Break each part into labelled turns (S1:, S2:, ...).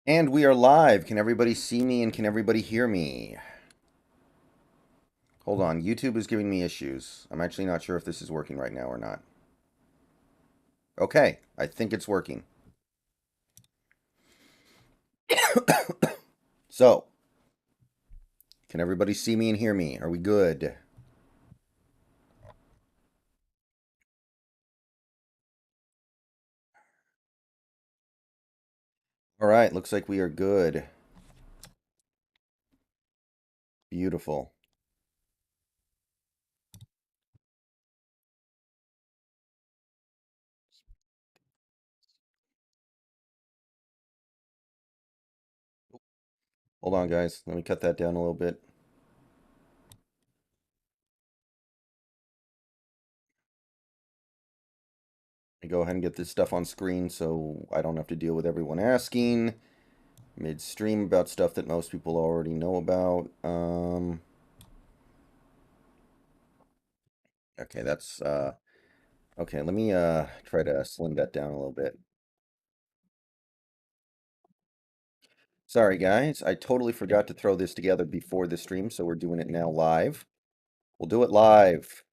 S1: And we are live. Can everybody see me and can everybody hear me? Hold on. YouTube is giving me issues. I'm actually not sure if this is working right now or not. Okay. I think it's working. So, can everybody see me and hear me? Are we good? All right. Looks like we are good. Beautiful. Hold on, guys. Let me cut that down a little bit. Let me go ahead and get this stuff on screen so I don't have to deal with everyone asking midstream about stuff that most people already know about. Okay, that's okay, let me try to slim that down a little bit. Sorry guys, I totally forgot to throw this together before the stream, so we're doing it now live. We'll do it live.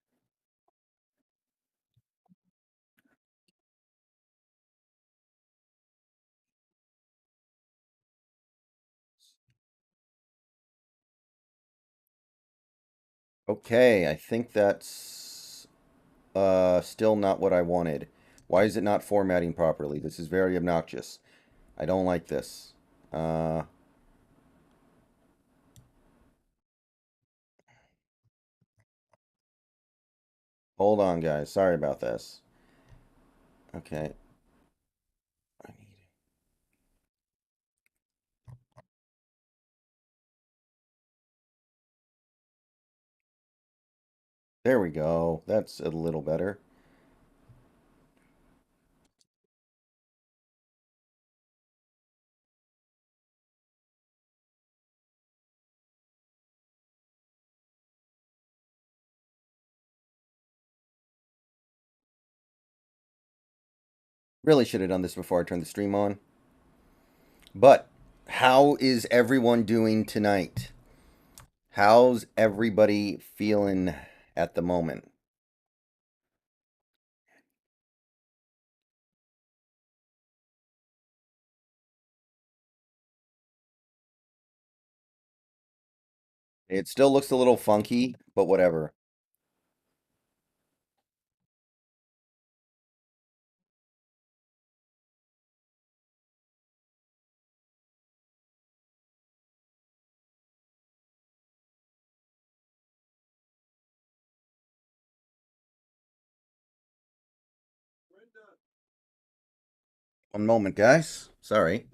S1: Okay, I think that's still not what I wanted. Why is it not formatting properly? This is very obnoxious. I don't like this. Uh Hold on guys. Sorry about this. Okay. I need There we go. That's a little better. Really should have done this before I turned the stream on. But how is everyone doing tonight? How's everybody feeling at the moment? It still looks a little funky, but whatever. One moment, guys. Sorry.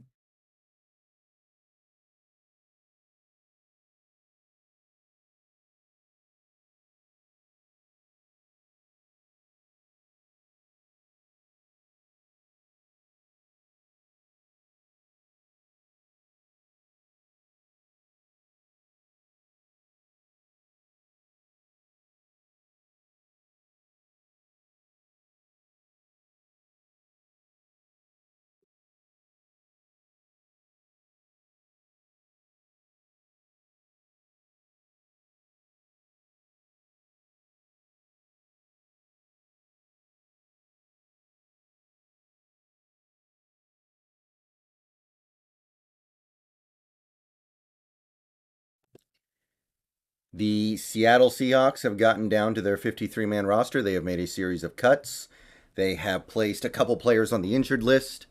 S1: The Seattle Seahawks have gotten down to their 53-man roster. They have made a series of cuts. They have placed a couple players on the injured list.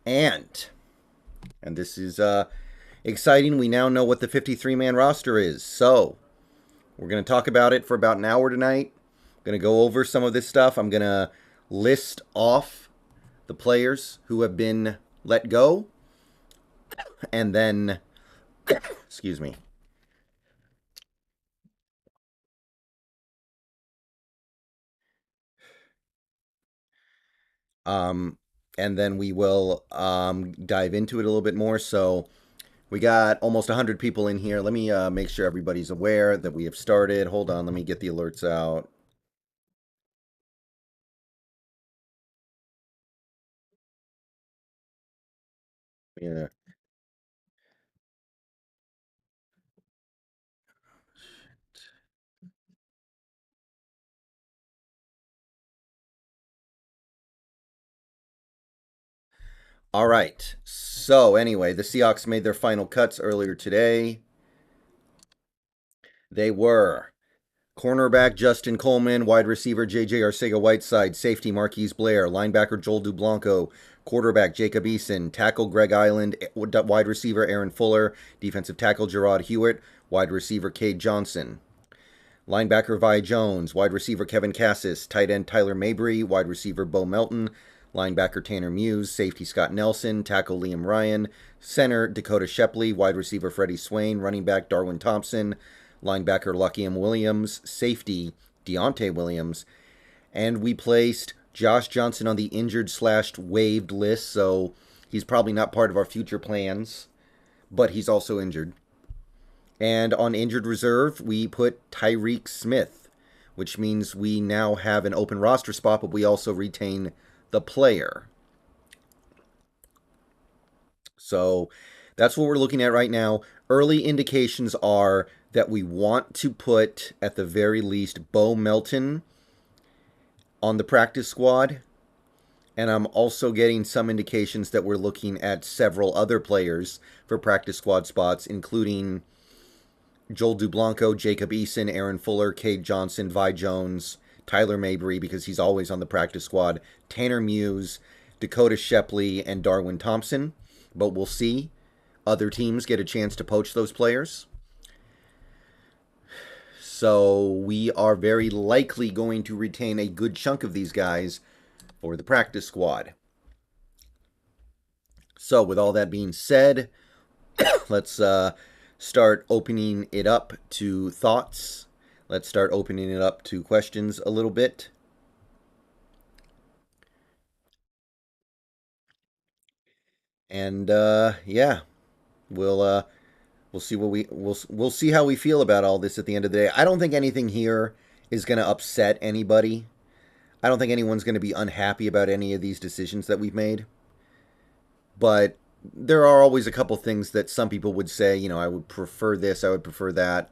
S1: And this is exciting. We now know what the 53-man roster is. So, we're going to talk about it for about an hour tonight. I'm going to go over some of this stuff. I'm going to list off the players who have been let go. And then, excuse me. Um, and then we will dive into it a little bit more. So, we got almost 100 people in here. Let me make sure everybody's aware that we have started. Hold on, let me get the alerts out. Yeah. All right. So, anyway, the Seahawks made their final cuts earlier today. They were cornerback Justin Coleman, wide receiver J.J. Arcega-Whiteside, safety Marquise Blair, linebacker Joel Dublanco, quarterback Jacob Eason, tackle Greg Island, wide receiver Aaron Fuller, defensive tackle Gerard Hewitt, wide receiver Cade Johnson, linebacker Vi Jones, wide receiver Kevin Cassis, tight end Tyler Mabry, wide receiver Bo Melton, linebacker Tanner Muse, safety Scott Nelson, tackle Liam Ryan, center Dakota Shepley, wide receiver Freddie Swain, running back Darwin Thompson, linebacker Luckiam Williams, safety Deontay Williams, and we placed Josh Johnson on the injured/waived list, so he's probably not part of our future plans, but he's also injured. And on injured reserve, we put Tyreek Smith, which means we now have an open roster spot, but we also retain the player. So that's what we're looking at right now. Early indications are that we want to put, at the very least, Bo Melton on the practice squad. And I'm also getting some indications that we're looking at several other players for practice squad spots, including Joel Dublanco, Jacob Eason, Aaron Fuller, Cade Johnson, Vi Jones, Tyler Mabry, because he's always on the practice squad, Tanner Muse, Dakota Shepley, and Darwin Thompson. But we'll see. Other teams get a chance to poach those players. So we are very likely going to retain a good chunk of these guys for the practice squad. So with all that being said, let's start opening it up to thoughts. Let's start opening it up to questions a little bit. And yeah, we'll see what we'll see how we feel about all this at the end of the day. I don't think anything here is going to upset anybody. I don't think anyone's going to be unhappy about any of these decisions that we've made. But there are always a couple things that some people would say, you know, I would prefer this, I would prefer that.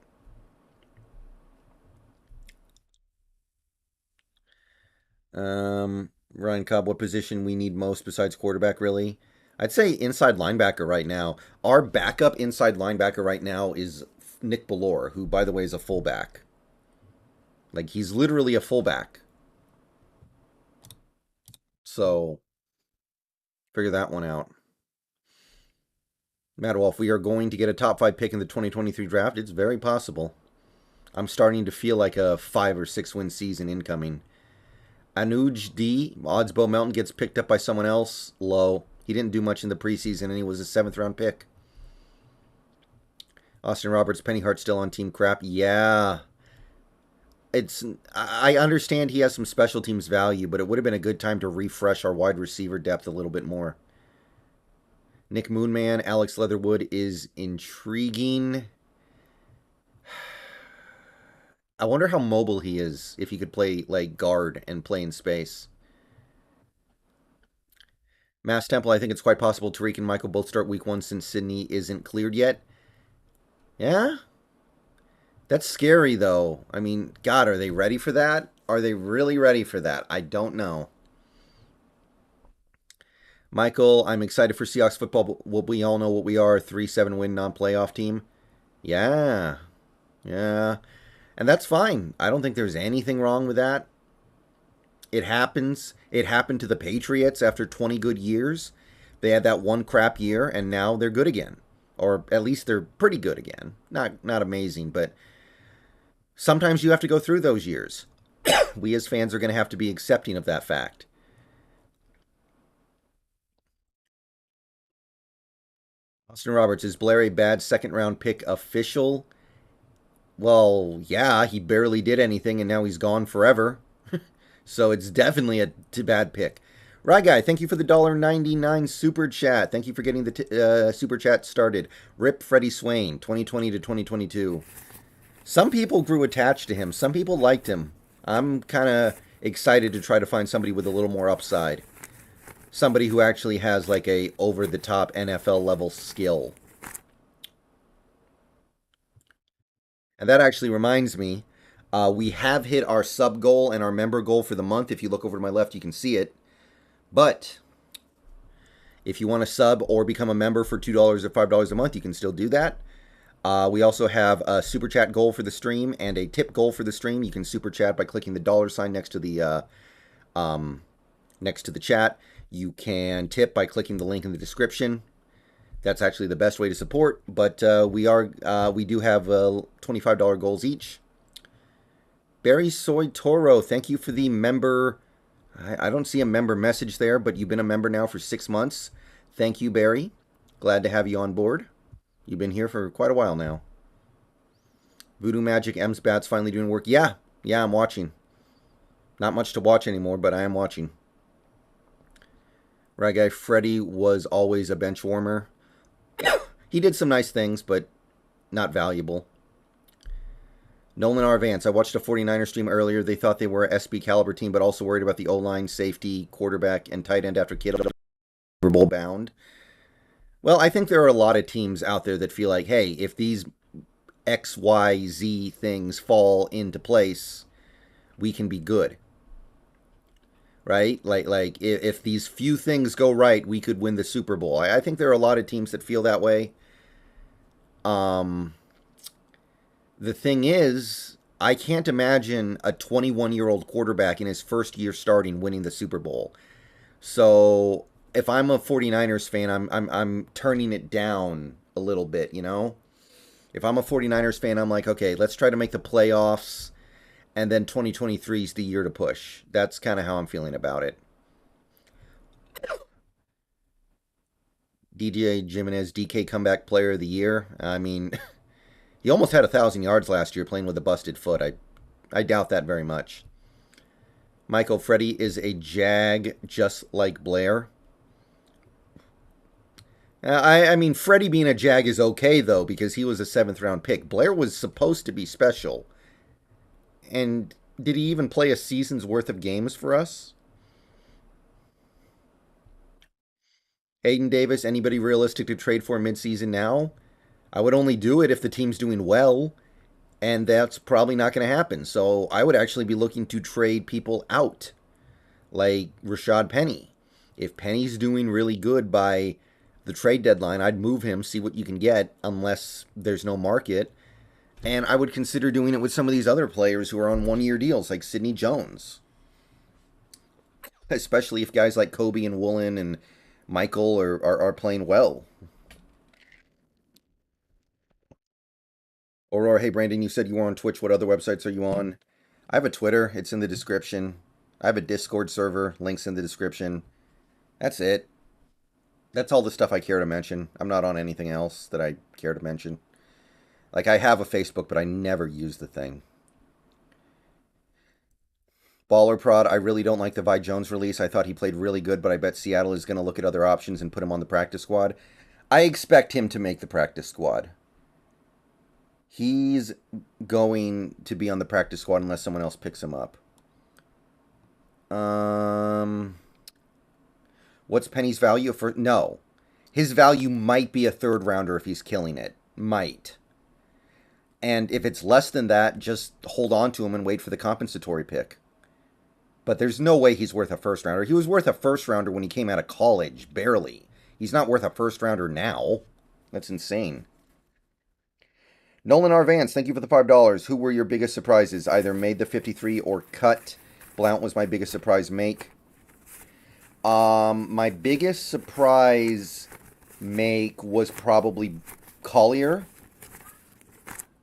S1: Ryan Cobb, what position we need most besides quarterback, really? I'd say inside linebacker right now. Our backup inside linebacker right now is Nick Bellore, who, by the way, is a fullback. Like, he's literally a fullback. So, figure that one out. Matter if we are going to get a top 5 pick in the 2023 draft, it's very possible. I'm starting to feel like a 5 or 6 win season incoming. Anuj D, odds Bo Melton gets picked up by someone else, low. He didn't do much in the preseason, and he was a 7th round pick. Austin Roberts, Penny Hart still on team crap. Yeah. I understand he has some special teams value, but it would have been a good time to refresh our wide receiver depth a little bit more. Nick Moonman, Alex Leatherwood is intriguing. I wonder how mobile he is if he could play like guard and play in space. Mass Temple, I think it's quite possible Tariq and Michael both start week 1 since Sydney isn't cleared yet. Yeah? That's scary, though. I mean, God, are they ready for that? Are they really ready for that? I don't know. Michael, I'm excited for Seahawks football, but we all know what we are, a 3-7 win non-playoff team. Yeah. Yeah. And that's fine. I don't think there's anything wrong with that. It happens. It happened to the Patriots after 20 good years. They had that one crap year, and now they're good again. Or at least they're pretty good again. Not amazing, but sometimes you have to go through those years. We as fans are going to have to be accepting of that fact. Austin Roberts, is Blair a bad 2nd round pick official? Well, yeah, he barely did anything and now he's gone forever. So it's definitely a bad pick. Right, guy, thank you for the $1.99 super chat. Thank you for getting the super chat started. Rip Freddie Swain, 2020 to 2022. Some people grew attached to him. Some people liked him. I'm kind of excited to try to find somebody with a little more upside. Somebody who actually has like a over-the-top NFL level skill. And that actually reminds me, we have hit our sub goal and our member goal for the month. If you look over to my left, you can see it. But If you want to sub or become a member for $2 or $5 a month, you can still do that. We also have a super chat goal for the stream and a tip goal for the stream. You can super chat by clicking the $ next to the chat. You can tip by clicking the link in the description. That's actually the best way to support. But we do have $25 goals each. Barry Soy Toro, thank you for the member. I don't see a member message there, but you've been a member now for 6 months. Thank you, Barry. Glad to have you on board. You've been here for quite a while now. Voodoo Magic, M's Bats finally doing work. Yeah, I'm watching. Not much to watch anymore, but I am watching. Right guy, Freddy was always a bench warmer. He did some nice things, but not valuable. nolanrvance, I watched a 49er stream earlier. They thought they were a SB caliber team, but also worried about the O-line, safety, quarterback, and tight end after Kittle Super Bowl bound. Well, I think there are a lot of teams out there that feel like, hey, if these X, Y, Z things fall into place, we can be good. Right? Like if these few things go right, we could win the Super Bowl. I think there are a lot of teams that feel that way. The thing is, I can't imagine a 21-year-old quarterback in his first year starting winning the Super Bowl. So if I'm a 49ers fan, I'm turning it down a little bit, you know? If I'm a 49ers fan, I'm like, okay, let's try to make the playoffs, and then 2023 is the year to push. That's kind of how I'm feeling about it. DJ Jimenez, DK Comeback Player of the Year. I mean, he almost had 1,000 yards last year playing with a busted foot. I doubt that very much. Michael, Freddie is a Jag just like Blair. I mean, Freddie being a Jag is okay, though, because he was a 7th-round pick. Blair was supposed to be special. And did he even play a season's worth of games for us? Hayden Davis, anybody realistic to trade for midseason now? I would only do it if the team's doing well, and that's probably not going to happen. So I would actually be looking to trade people out, like Rashad Penny. If Penny's doing really good by the trade deadline, I'd move him, see what you can get, unless there's no market. And I would consider doing it with some of these other players who are on one-year deals, like Sidney Jones. Especially if guys like Kobe and Woolen and Michael are playing well. Aurora, hey Brandon, you said you were on Twitch. What other websites are you on? I have a Twitter. It's in the description. I have a Discord server. Links in the description. That's it. That's all the stuff I care to mention. I'm not on anything else that I care to mention. Like, I have a Facebook, but I never use the thing. Baller Prod, I really don't like the Vi Jones release. I thought he played really good, but I bet Seattle is going to look at other options and put him on the practice squad. I expect him to make the practice squad. He's going to be on the practice squad unless someone else picks him up. What's Penny's value for? No. His value might be a 3rd rounder if he's killing it. Might. And if it's less than that, just hold on to him and wait for the compensatory pick. But there's no way he's worth a 1st rounder. He was worth a 1st rounder when he came out of college, barely. He's not worth a 1st rounder now. That's insane. nolanrvance, thank you for the $5. Who were your biggest surprises? Either made the 53 or cut. Blount was my biggest surprise make. My biggest surprise make was probably Collier,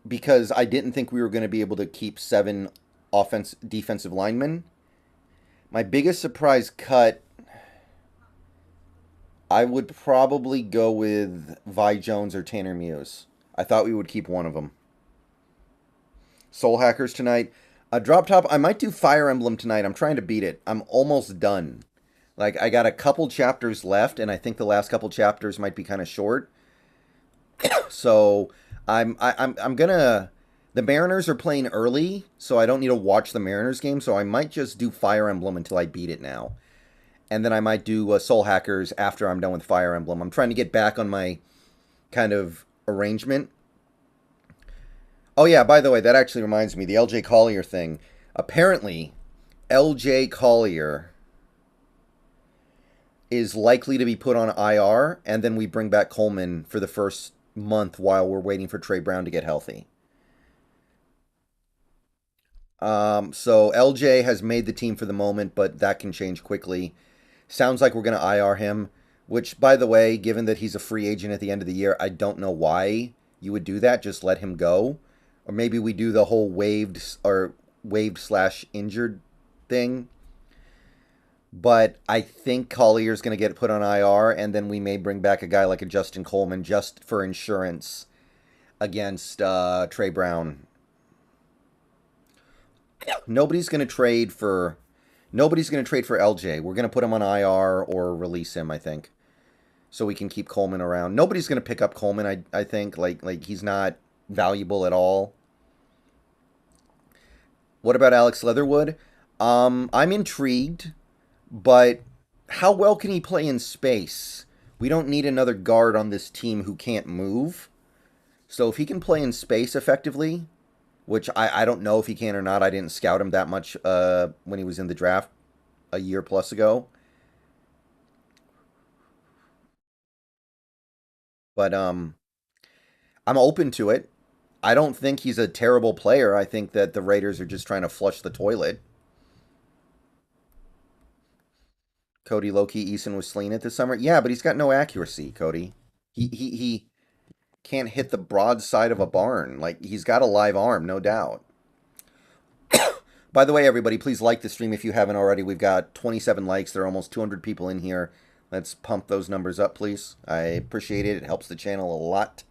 S1: because I didn't think we were going to be able to keep 7 defensive linemen. My biggest surprise cut, I would probably go with Vi Jones or Tanner Muse. I thought we would keep one of them. Soul Hackers tonight. Drop Top, I might do Fire Emblem tonight. I'm trying to beat it. I'm almost done. Like, I got a couple chapters left, and I think the last couple chapters might be kind of short. So I'm gonna. The Mariners are playing early, so I don't need to watch the Mariners game. So I might just do Fire Emblem until I beat it now, and then I might do Soul Hackers after I'm done with Fire Emblem. I'm trying to get back on my kind of arrangement. Oh yeah, by the way, that actually reminds me, the LJ Collier thing. Apparently, LJ Collier is likely to be put on IR, and then we bring back Coleman for the first month while we're waiting for Trey Brown to get healthy. So LJ has made the team for the moment, but that can change quickly. Sounds like we're going to IR him, which, by the way, given that he's a free agent at the end of the year, I don't know why you would do that. Just let him go. Or maybe we do the whole waived slash injured thing. But I think Collier's going to get put on IR, and then we may bring back a guy like a Justin Coleman just for insurance against Trey Brown. Nobody's going to trade for LJ. We're going to put him on IR or release him, I think, so we can keep Coleman around. Nobody's going to pick up Coleman, I think. Like he's not valuable at all. What about Alex Leatherwood? I'm intrigued, but how well can he play in space? We don't need another guard on this team who can't move. So if he can play in space effectively, which I don't know if he can or not. I didn't scout him that much when he was in the draft a year plus ago. But I'm open to it. I don't think he's a terrible player. I think that the Raiders are just trying to flush the toilet. Cody Loki Eason was slinging it this summer. Yeah, but he's got no accuracy, Cody. He can't hit the broadside of a barn. Like, he's got a live arm, no doubt. By the way, everybody, please like the stream if you haven't already. We've got 27 likes. There are almost 200 people in here. Let's pump those numbers up, please. I appreciate it. It helps the channel a lot.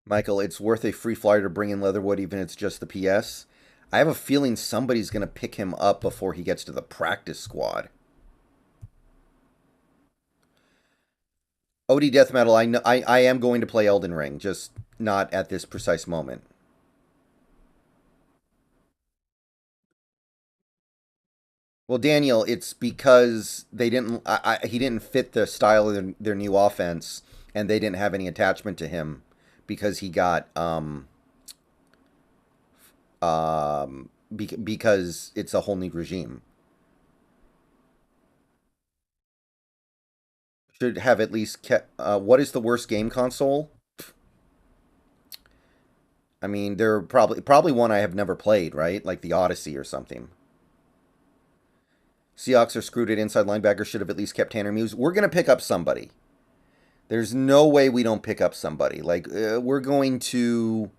S1: Michael, it's worth a free flyer to bring in Leatherwood, even if it's just the PS. I have a feeling somebody's going to pick him up before he gets to the practice squad. OD Death Metal, I know I am going to play Elden Ring, just not at this precise moment. Well, Daniel, it's because they didn't. He didn't fit the style of their new offense, and they didn't have any attachment to him because he got because it's a whole new regime. Should have at least kept. What is the worst game console? I mean, they're probably one I have never played, right? Like the Odyssey or something. Seahawks are screwed at inside linebacker. Should have at least kept Tanner Muse. We're gonna pick up somebody. There's no way we don't pick up somebody. Like we're going to.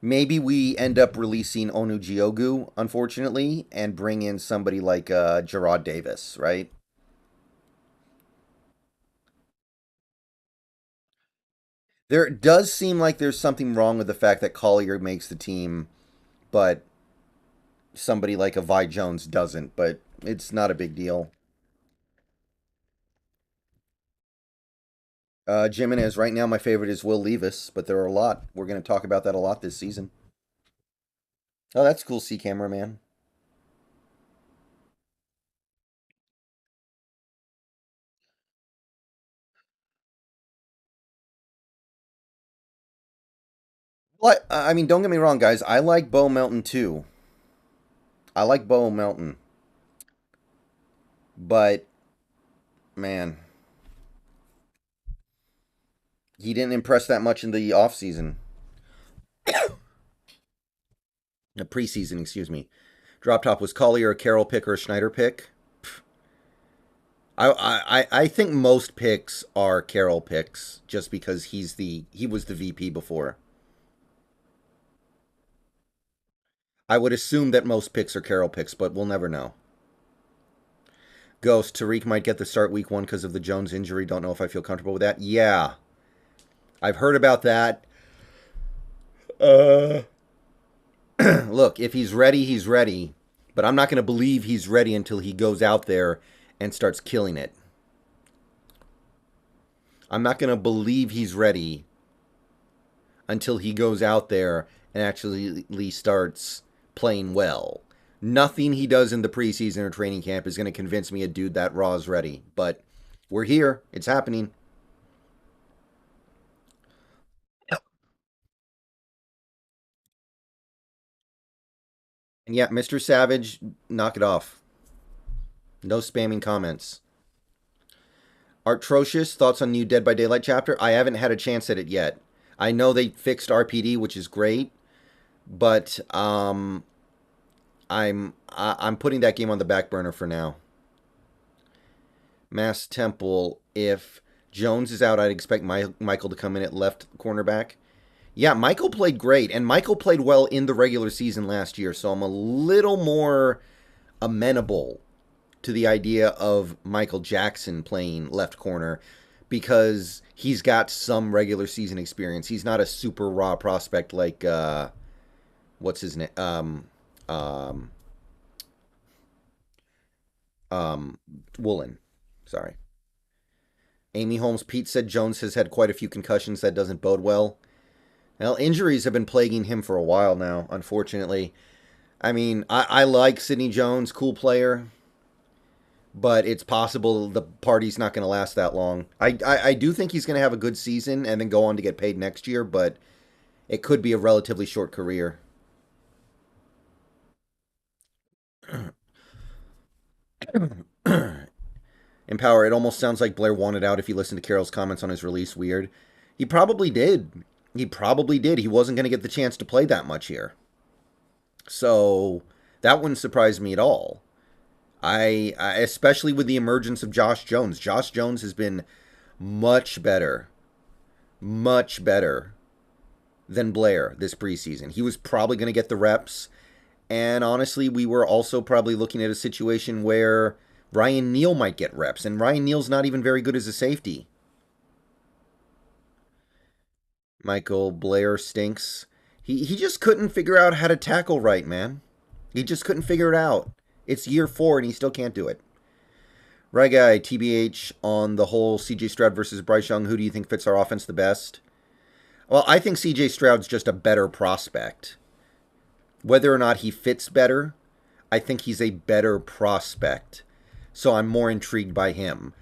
S1: Maybe we end up releasing Onu Giogu, unfortunately, and bring in somebody like Gerard Davis, right? There does seem like there's something wrong with the fact that Collier makes the team, but somebody like a Vi Jones doesn't. But it's not a big deal. Jimenez, right now, my favorite is Will Levis, but there are a lot. We're going to talk about that a lot this season. Oh, that's cool, C camera man. Well, I mean, don't get me wrong, guys. I like Bo Melton too. I like Bo Melton, but man, he didn't impress that much in the off season, the preseason, excuse me. Drop top was Collier a Carroll pick or a Schneider pick? I think most picks are Carroll picks just because he was the VP before. I would assume that most picks are Carroll picks, but we'll never know. Ghost, Tariq might get the start week 1 because of the Jones injury. Don't know if I feel comfortable with that. Yeah. I've heard about that. Uh Look, if he's ready, he's ready. But I'm not going to believe he's ready until he goes out there and starts killing it. I'm not going to believe he's ready until he goes out there and actually starts playing well. Nothing he does in the preseason or training camp is going to convince me a dude that raw is ready. But we're here. It's happening. And yeah, Mr. Savage, knock it off. No spamming comments. Artrocious, thoughts on new Dead by Daylight chapter? I haven't had a chance at it yet. I know they fixed RPD, which is great, but I'm putting that game on the back burner for now. Mass Temple, if Jones is out, I'd expect Michael to come in at left cornerback. Yeah, Michael played great, and Michael played well in the regular season last year, so I'm a little more amenable to the idea of Michael Jackson playing left corner because he's got some regular season experience. He's not a super raw prospect like what's his name? Woolen. Sorry. Amy Holmes Pete said Jones has had quite a few concussions. That doesn't bode well. Well, injuries have been plaguing him for a while now, unfortunately. I mean, I like Sidney Jones, cool player, but it's possible the party's not going to last that long. I do think he's going to have a good season and then go on to get paid next year, but it could be a relatively short career. Empower, it almost sounds like Blair wanted out if he listened to Carol's comments on his release. Weird. He probably did. He probably did. He wasn't going to get the chance to play that much here. So that wouldn't surprise me at all. I especially with the emergence of Josh Jones. Josh Jones has been much better than Blair this preseason. He was probably going to get the reps. And honestly, we were also probably looking at a situation where Ryan Neal might get reps. And Ryan Neal's not even very good as a safety. Michael Blair stinks. He just couldn't figure out how to tackle right, man. He just couldn't figure it out. It's year 4 and he still can't do it. Right guy, TBH on the whole CJ Stroud versus Bryce Young. Who do you think fits our offense the best? Well, I think CJ Stroud's just a better prospect. Whether or not he fits better, I think he's a better prospect. So I'm more intrigued by him.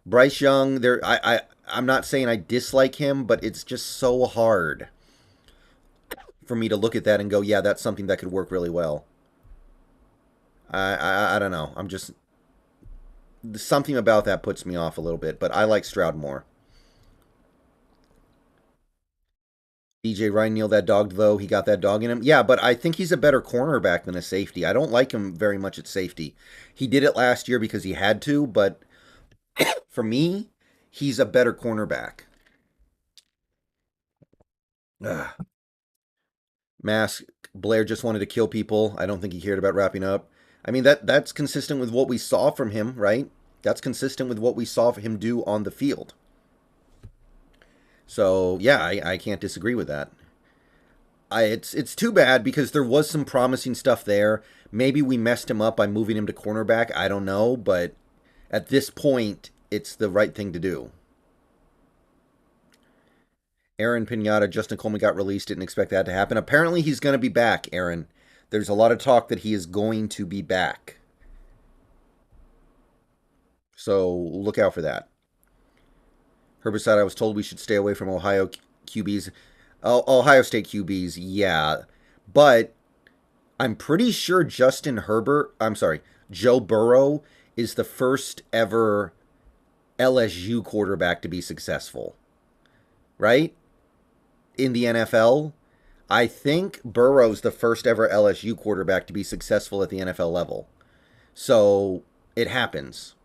S1: Bryce Young, I'm not saying I dislike him, but it's just so hard for me to look at that and go, yeah, that's something that could work really well. I don't know. I'm just something about that puts me off a little bit, but I like Stroud more. DJ Ryan Neal, that dog, though, he got that dog in him. Yeah, but I think he's a better cornerback than a safety. I don't like him very much at safety. He did it last year because he had to, but for me, he's a better cornerback. Ugh. Mask, Blair just wanted to kill people. I don't think he cared about wrapping up. I mean, that's consistent with what we saw from him, right? That's consistent with what we saw him do on the field. So, yeah, I can't disagree with that. It's too bad because there was some promising stuff there. Maybe we messed him up by moving him to cornerback. I don't know, but at this point, it's the right thing to do. Aaron Pinata, Justin Coleman got released. Didn't expect that to happen. Apparently, he's going to be back, Aaron. There's a lot of talk that he is going to be back. So look out for that. Herbicide, I was told we should stay away from Ohio QBs. Ohio State QBs, yeah. But I'm pretty sure Joe Burrow is the first ever LSU quarterback to be successful. Right? In the NFL. I think Burrow's the first ever LSU quarterback to be successful at the NFL level. So it happens.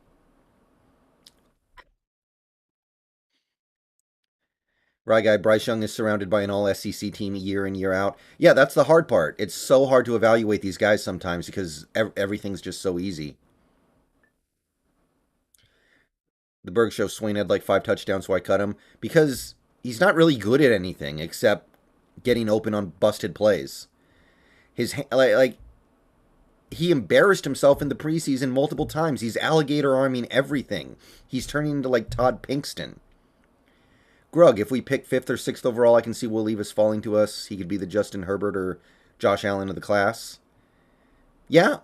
S1: Right, guy. Bryce Young is surrounded by an all SEC team year in, year out. Yeah, that's the hard part. It's so hard to evaluate these guys sometimes because everything's just so easy. The Berg show, Swain had like 5 touchdowns, so I cut him. Because he's not really good at anything except getting open on busted plays. He embarrassed himself in the preseason multiple times. He's alligator arming everything. He's turning into like Todd Pinkston. Grug, if we pick 5th or 6th overall, I can see Will Levis falling to us. He could be the Justin Herbert or Josh Allen of the class. Yeah,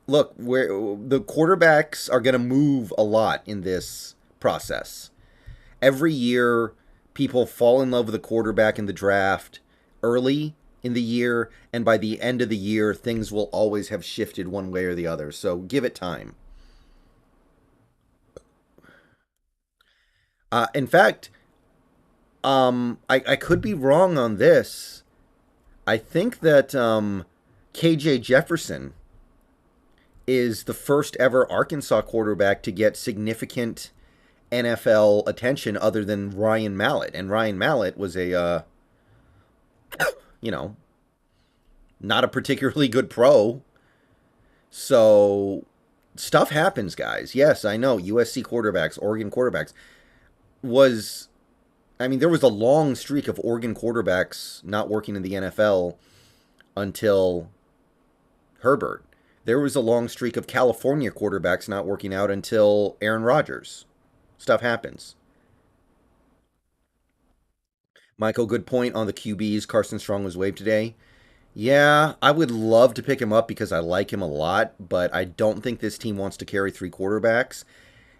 S1: look, the quarterbacks are going to move a lot in this process. Every year, people fall in love with a quarterback in the draft early, in the year, and by the end of the year, things will always have shifted one way or the other. So give it time. In fact, I could be wrong on this. I think that KJ Jefferson is the first ever Arkansas quarterback to get significant NFL attention other than Ryan Mallett. And Ryan Mallett was you know, not a particularly good pro. So stuff happens, guys. Yes, I know. USC quarterbacks, Oregon quarterbacks was. I mean, there was a long streak of Oregon quarterbacks not working in the NFL until Herbert. There was a long streak of California quarterbacks not working out until Aaron Rodgers. Stuff happens. Michael, good point on the QBs. Carson Strong was waived today. Yeah, I would love to pick him up because I like him a lot, but I don't think this team wants to carry three quarterbacks.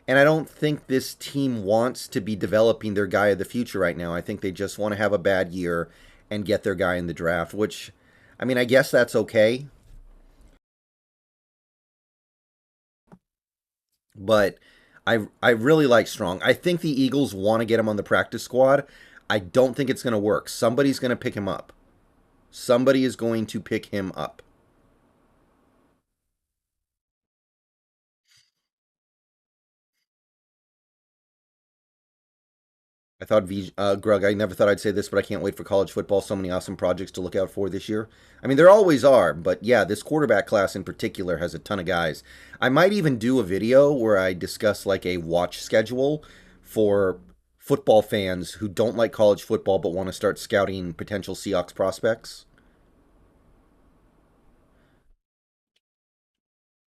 S1: And I don't think this team wants to be developing their guy of the future right now. I think they just want to have a bad year and get their guy in the draft, which, I mean, I guess that's okay. But I really like Strong. I think the Eagles want to get him on the practice squad. I don't think it's going to work. Somebody's going to pick him up. Somebody is going to pick him up. Grug, I never thought I'd say this, but I can't wait for college football. So many awesome projects to look out for this year. I mean, there always are, but yeah, this quarterback class in particular has a ton of guys. I might even do a video where I discuss like a watch schedule for football fans who don't like college football but want to start scouting potential Seahawks prospects.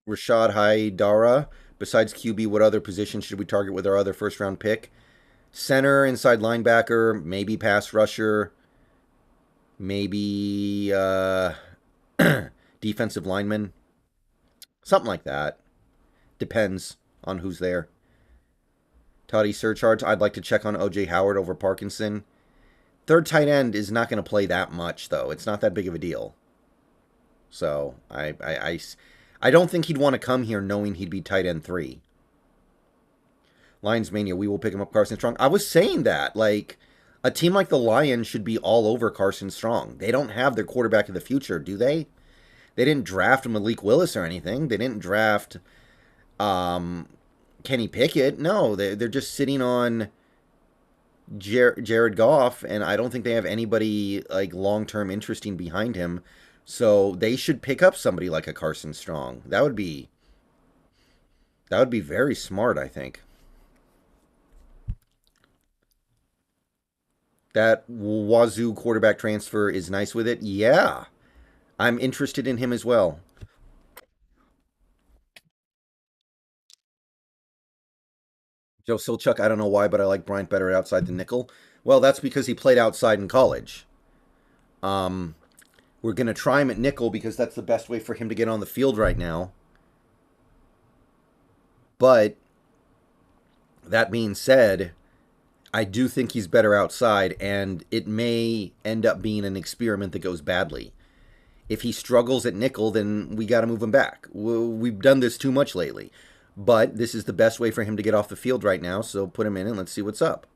S1: Rashad Haidara, besides QB, what other position should we target with our other first round pick? Center, inside linebacker, maybe pass rusher, maybe defensive lineman, something like that. Depends on who's there. Toddy Surcharge, I'd like to check on OJ Howard over Parkinson. Third tight end is not going to play that much, though. It's not that big of a deal. So I don't think he'd want to come here knowing he'd be tight end 3. Lions Mania, we will pick him up Carson Strong. I was saying that. Like, a team like the Lions should be all over Carson Strong. They don't have their quarterback of the future, do they? They didn't draft Malik Willis or anything. They didn't draft Kenny Pickett. No, they're just sitting on Jared Goff, and I don't think they have anybody like long-term interesting behind him. So they should pick up somebody like a Carson Strong. That would be very smart, I think. That Wazoo quarterback transfer is nice with it. Yeah, I'm interested in him as well. Joe Silchuk, I don't know why, but I like Bryant better outside the nickel. Well, that's because he played outside in college. Um, we're going to try him at nickel because that's the best way for him to get on the field right now. But that being said, I do think he's better outside, and it may end up being an experiment that goes badly. If he struggles at nickel, then we got to move him back. We've done this too much lately. But this is the best way for him to get off the field right now, so put him in and let's see what's up.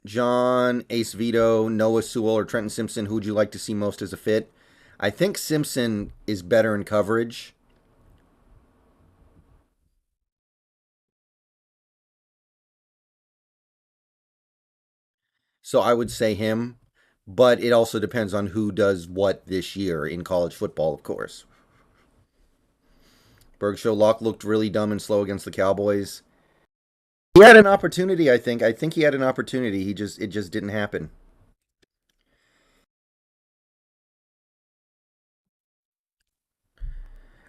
S1: John, Ace Vito, Noah Sewell, or Trenton Simpson, who would you like to see most as a fit? I think Simpson is better in coverage. So I would say him, but it also depends on who does what this year in college football, of course. Bergshow Locke looked really dumb and slow against the Cowboys. He had an opportunity, I think. I think he had an opportunity. It just didn't happen.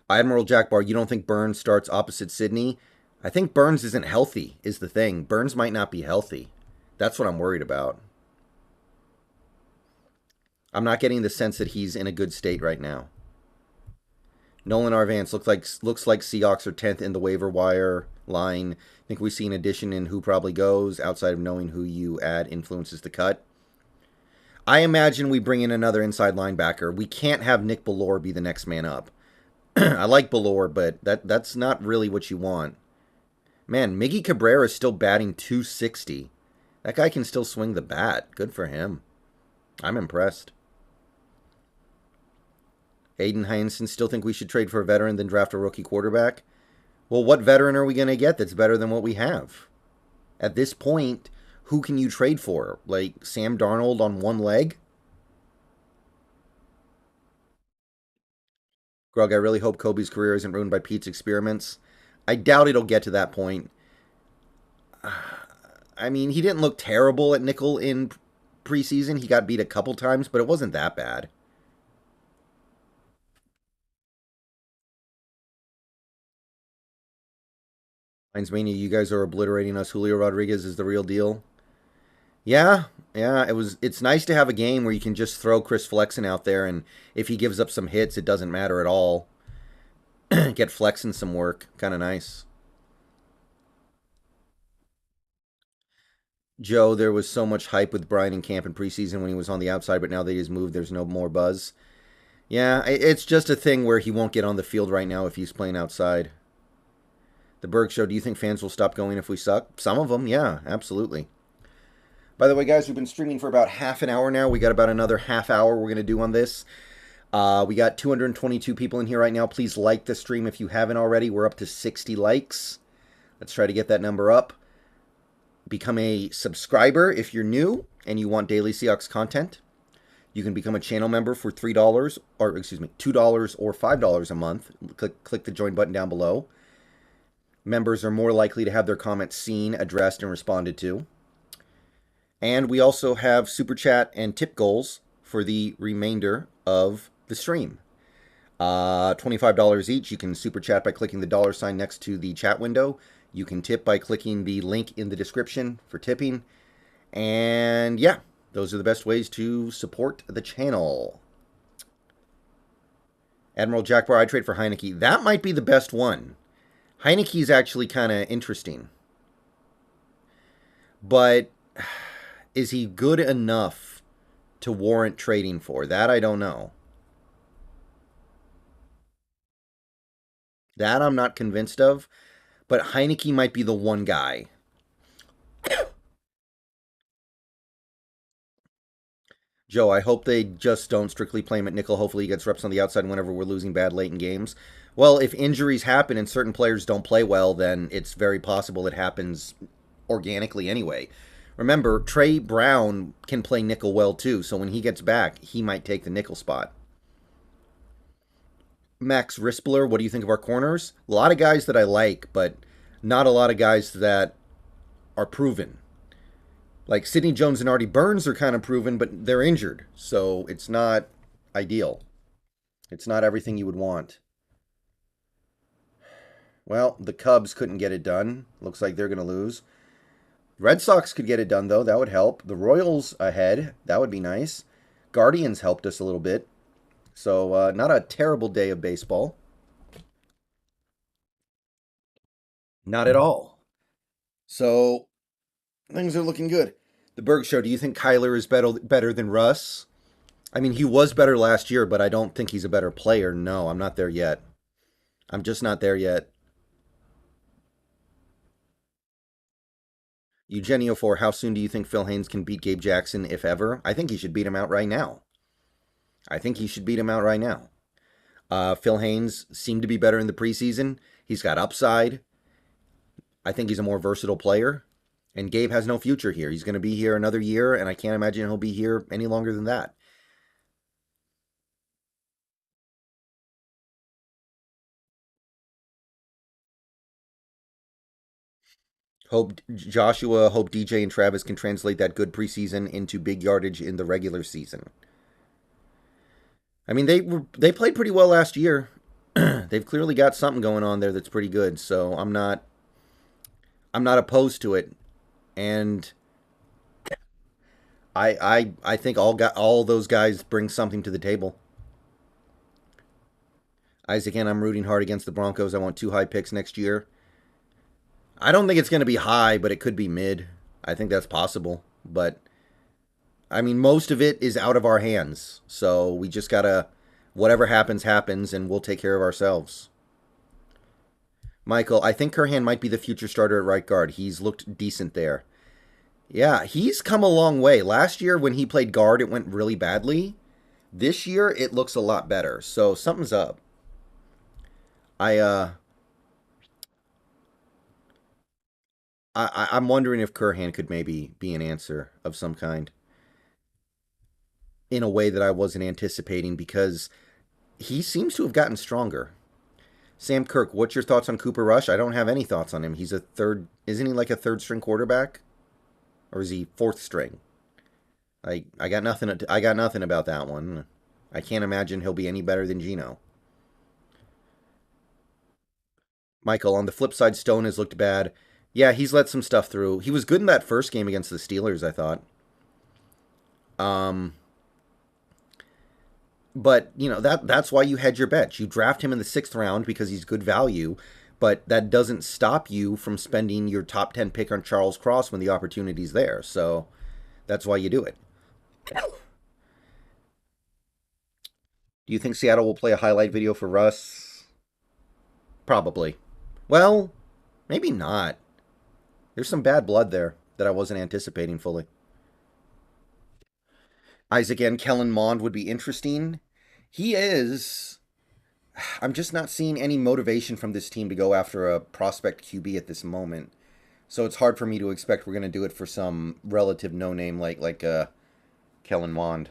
S1: Admiral Jackbar, you don't think Burns starts opposite Sydney? I think Burns isn't healthy, is the thing. Burns might not be healthy. That's what I'm worried about. I'm not getting the sense that he's in a good state right now. Nolan Rvance looks like Seahawks are 10th in the waiver wire. line. I think we see an addition in who probably goes outside of knowing who you add influences the cut. I imagine we bring in another inside linebacker. We can't have Nick Ballore be the next man up. I like Ballore, but that's not really what you want. Man, Miggy Cabrera is still batting 260. That guy can still swing the bat. Good for him. I'm impressed. Aiden Heinsohn still think we should trade for a veteran than draft a rookie quarterback? Well, what veteran are we going to get that's better than what we have? At this point, who can you trade for? Like Sam Darnold on one leg? Grug, I really hope Kobe's career isn't ruined by Pete's experiments. I doubt it'll get to that point. I mean, he didn't look terrible at nickel in preseason. He got beat a couple times, but it wasn't that bad. Heinz Mania, you guys are obliterating us. Julio Rodriguez is the real deal. Yeah, yeah. It's nice to have a game where you can just throw Chris Flexen out there, and if he gives up some hits, it doesn't matter at all. Get Flexen some work. Kind of nice. Joe, there was so much hype with Brian in camp in preseason when he was on the outside, but now that he's moved, there's no more buzz. Yeah, it's just a thing where he won't get on the field right now if he's playing outside. The Berg Show, do you think fans will stop going if we suck? Some of them, yeah, absolutely. By the way, guys, we've been streaming for about half an hour now. We got about another half hour we're going to do on this. We got 222 people in here right now. Please like the stream if you haven't already. We're up to 60 likes. Let's try to get that number up. Become a subscriber if you're new and you want daily Seahawks content. You can become a channel member for $3 or excuse me, $2 or $5 a month. Click the join button down below. Members are more likely to have their comments seen, addressed, and responded to. And we also have super chat and tip goals for the remainder of the stream. $25 each. You can super chat by clicking the dollar sign next to the chat window. You can tip by clicking the link in the description for tipping. And yeah, those are the best ways to support the channel. Admiral Jackbar, I trade for Heineke. That might be the best one. Heineke's actually kind of interesting. But is he good enough to warrant trading for? That I don't know. That I'm not convinced of. But Heineke might be the one guy. Joe, I hope they just don't strictly play him at nickel. Hopefully he gets reps on the outside whenever we're losing bad late in games. Well, if injuries happen and certain players don't play well, then it's very possible it happens organically anyway. Remember, Trey Brown can play nickel well too, so when he gets back, he might take the nickel spot. Max Rispler, what do you think of our corners? A lot of guys that I like, but not a lot of guys that are proven. Like Sidney Jones and Artie Burns are kind of proven, but they're injured, so it's not ideal. It's not everything you would want. Well, the Cubs couldn't get it done. Looks like they're going to lose. Red Sox could get it done, though. That would help. The Royals ahead. That would be nice. Guardians helped us a little bit. So, not a terrible day of baseball. Not at all. So, things are looking good. The Berg Show, do you think Kyler is better than Russ? I mean, he was better last year, but I don't think he's a better player. No, I'm not there yet. I'm just not there yet. Eugenio for how soon do you think Phil Haynes can beat Gabe Jackson, if ever? I think he should beat him out right now. Phil Haynes seemed to be better in the preseason. He's got upside. I think he's a more versatile player. And Gabe has no future here. He's going to be here another year, and I can't imagine he'll be here any longer than that. Hope DJ, and Travis can translate that good preseason into big yardage in the regular season. I mean, they played pretty well last year. They've clearly got something going on there that's pretty good. So I'm not opposed to it, and I think all those guys bring something to the table. Isaac, and I'm rooting hard against the Broncos. I want 2 high picks next year. I don't think it's going to be high, but it could be mid. I think that's possible. But, I mean, most of it is out of our hands. So we just got to, whatever happens, happens, and we'll take care of ourselves. Michael, I think Curhan might be the future starter at right guard. He's looked decent there. Yeah, he's come a long way. Last year when he played guard, it went really badly. This year, it looks a lot better. So something's up. I'm wondering if Curhan could maybe be an answer of some kind in a way that I wasn't anticipating because he seems to have gotten stronger. Sam Kirk, what's your thoughts on Cooper Rush? I don't have any thoughts on him. He's a third, isn't he like a third string quarterback? Or is he fourth string? I got nothing. I got nothing about that one. I can't imagine he'll be any better than Geno. Michael, on the flip side, Stone has looked bad. Yeah, he's let some stuff through. He was good in that first game against the Steelers, I thought. Um, but you know that's why you hedge your bets. You draft him in the 6th round because he's good value, but that doesn't stop you from spending your top 10 pick on Charles Cross when the opportunity's there. So that's why you do it. Do you think Seattle will play a highlight video for Russ? Probably. Well, maybe not. There's some bad blood there that I wasn't anticipating fully. Isaac and Kellen Mond would be interesting. He is. I'm just not seeing any motivation from this team to go after a prospect QB at this moment. So it's hard for me to expect we're going to do it for some relative no-name like Kellen Mond.